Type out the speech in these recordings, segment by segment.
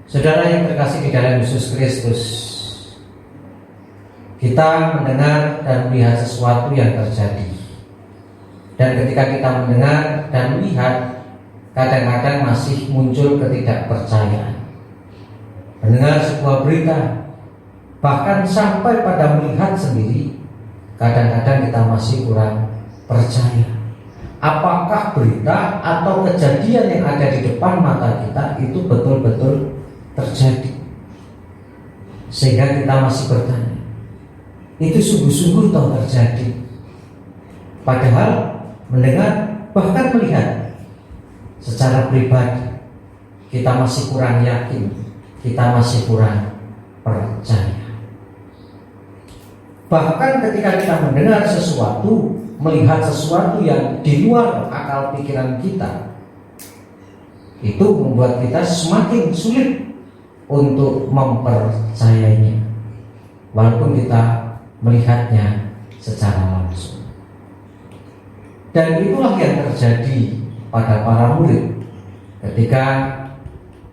Saudara yang terkasih di dalam Yesus Kristus, kita mendengar dan melihat sesuatu yang terjadi. Dan ketika kita mendengar dan melihat, kadang-kadang masih muncul ketidakpercayaan. Mendengar sebuah berita, bahkan sampai pada melihat sendiri, kadang-kadang kita masih kurang percaya. Apakah berita atau kejadian yang ada di depan mata kita itu betul-betul terjadi? Sehingga kita masih bertanya, itu sungguh-sungguh toh terjadi? Padahal mendengar bahkan melihat secara pribadi kita masih kurang yakin, kita masih kurang percaya. Bahkan ketika kita mendengar sesuatu, melihat sesuatu yang di luar akal pikiran kita, itu membuat kita semakin sulit untuk mempercayainya, walaupun kita melihatnya secara langsung. Dan itulah yang terjadi pada para murid ketika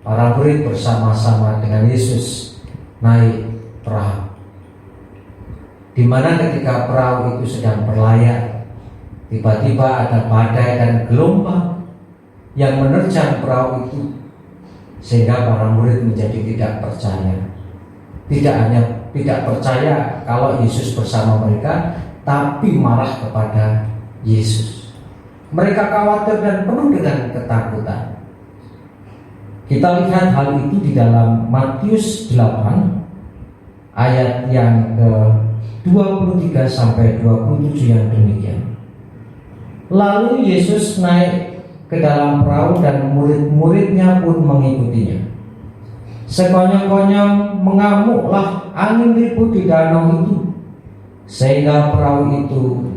para murid bersama-sama dengan Yesus naik perahu, di mana ketika perahu itu sedang berlayar, tiba-tiba ada badai dan gelombang yang menerjang perahu itu, sehingga para murid menjadi tidak percaya. Tidak hanya tidak percaya kalau Yesus bersama mereka, tapi marah kepada Yesus. Mereka khawatir dan penuh dengan ketakutan. Kita lihat hal itu di dalam Matius 8 ayat yang ke-23 sampai 27 yang demikian. Lalu Yesus naik ke dalam perahu dan murid-muridnya pun mengikutinya. Sekonyong-konyong mengamuklah angin ribut di danau itu, sehingga perahu itu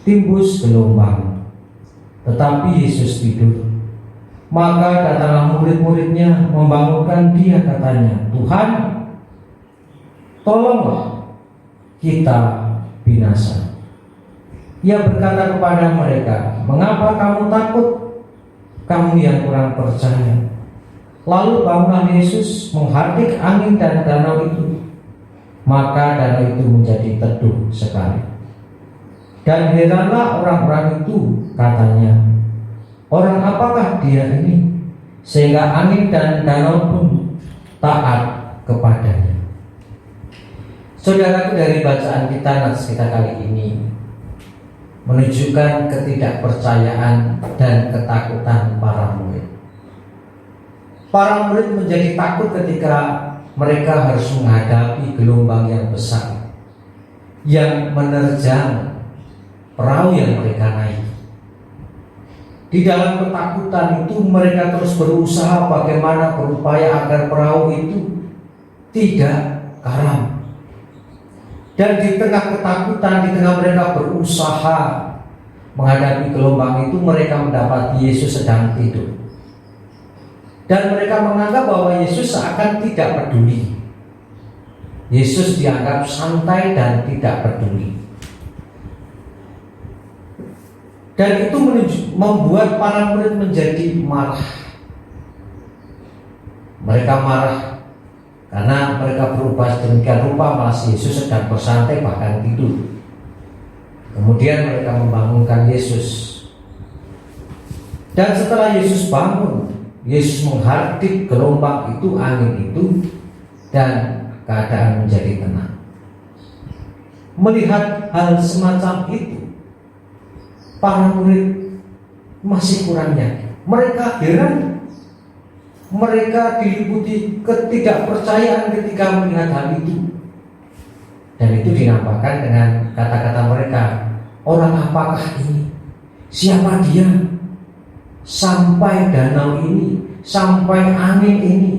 ditimbus gelombang. Tetapi Yesus tidur. Maka datanglah murid-muridnya membangunkan dia, katanya, Tuhan, tolonglah, kita binasa. Ia berkata kepada mereka, mengapa kamu takut, kamu yang kurang percaya? Lalu bangunlah Yesus menghardik angin dan danau itu, maka danau itu menjadi teduh sekali. Dan heranlah orang-orang itu, katanya, orang apakah dia ini, sehingga angin dan danau pun taat kepadanya. Saudaraku, dari bacaan kita nats kita kali ini menunjukkan ketidakpercayaan dan ketakutan para murid. Para murid menjadi takut ketika mereka harus menghadapi gelombang yang besar yang menerjang perahu yang mereka naiki. Di dalam ketakutan itu mereka terus berusaha bagaimana berupaya agar perahu itu tidak karam. Dan di tengah ketakutan, di tengah mereka berusaha menghadapi gelombang itu, mereka mendapati Yesus sedang tidur. Dan mereka menganggap bahwa Yesus seakan tidak peduli. Yesus dianggap santai dan tidak peduli. Dan itu membuat para murid menjadi marah. Mereka marah karena mereka berubah sedemikian rupa, malah Yesus sedang bersantai bahkan tidur. Kemudian mereka membangunkan Yesus. Dan setelah Yesus bangun, Yesus menghardik gelombang itu, angin itu, dan keadaan menjadi tenang. Melihat hal semacam itu, para murid masih kurang yakin. Mereka heran. Mereka diliputi ketidakpercayaan ketika melihat hal itu. Dan itu dinampakkan dengan kata-kata mereka, orang apakah ini? Siapa dia? Sampai danau ini, sampai angin ini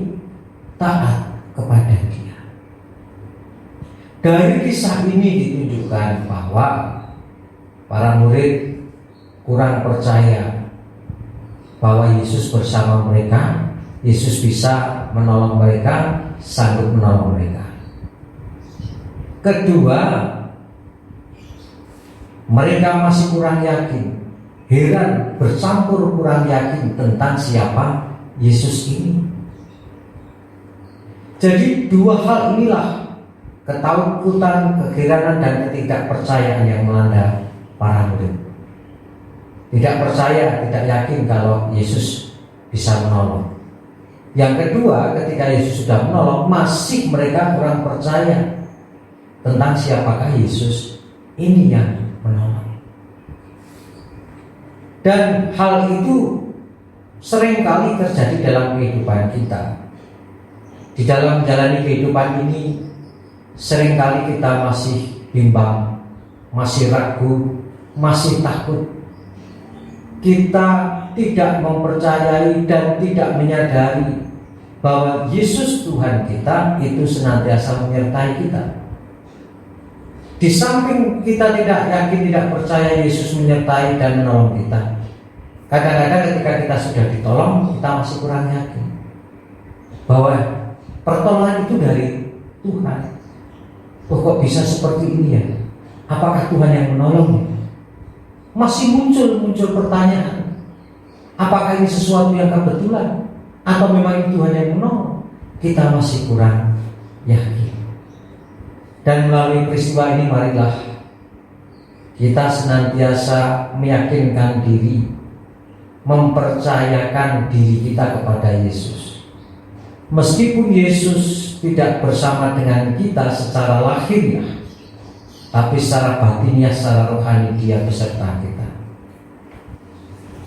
taat kepada dia. Dari kisah ini ditunjukkan bahwa para murid kurang percaya bahwa Yesus bersama mereka, Yesus bisa menolong mereka, sanggup menolong mereka. Kedua, mereka masih kurang yakin, heran, bercampur kurang yakin tentang siapa Yesus ini. Jadi dua hal inilah, ketakutan, kegeranan, dan ketidakpercayaan yang melanda para murid. Tidak percaya, tidak yakin kalau Yesus bisa menolong. Yang kedua, ketika Yesus sudah menolong, masih mereka kurang percaya tentang siapakah Yesus ini yang menolong. Dan hal itu seringkali terjadi dalam kehidupan kita. Di dalam menjalani kehidupan ini, seringkali kita masih bimbang, masih ragu, masih takut. Kita tidak mempercayai dan tidak menyadari bahwa Yesus Tuhan kita itu senantiasa menyertai kita. Di samping kita tidak yakin, tidak percaya Yesus menyertai dan menolong kita, kadang-kadang ketika kita sudah ditolong, kita masih kurang yakin bahwa pertolongan itu dari Tuhan. Oh, kok bisa seperti ini ya? Apakah Tuhan yang menolong? Masih muncul pertanyaan. Apakah ini sesuatu yang kebetulan? Atau memang itu Tuhan yang menolong? Kita masih kurang yakin. Dan melalui peristiwa ini, marilah kita senantiasa meyakinkan diri, mempercayakan diri kita kepada Yesus. Meskipun Yesus tidak bersama dengan kita secara lahiriah, tapi secara batinnya, secara rohani Dia beserta kita.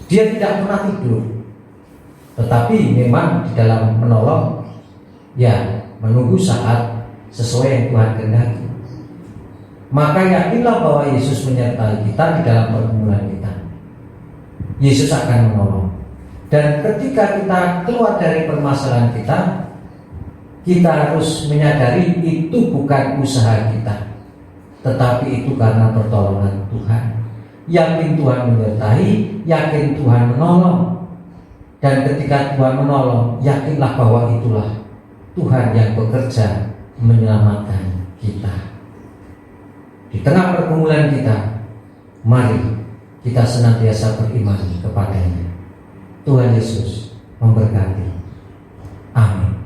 Dia tidak pernah tidur, tetapi memang di dalam menolong, ya menunggu saat sesuai yang Tuhan kehendaki. Maka yakinlah bahwa Yesus menyertai kita di dalam pergumulan kita. Yesus akan menolong. Dan ketika kita keluar dari permasalahan kita harus menyadari itu bukan usaha kita, tetapi itu karena pertolongan Tuhan. Yakin Tuhan menyertai, yakin Tuhan menolong. Dan ketika Tuhan menolong, yakinlah bahwa itulah Tuhan yang bekerja menyelamatkan kita. Di tengah pergumulan kita, mari kita senantiasa beriman kepadanya. Tuhan Yesus memberkati. Amin.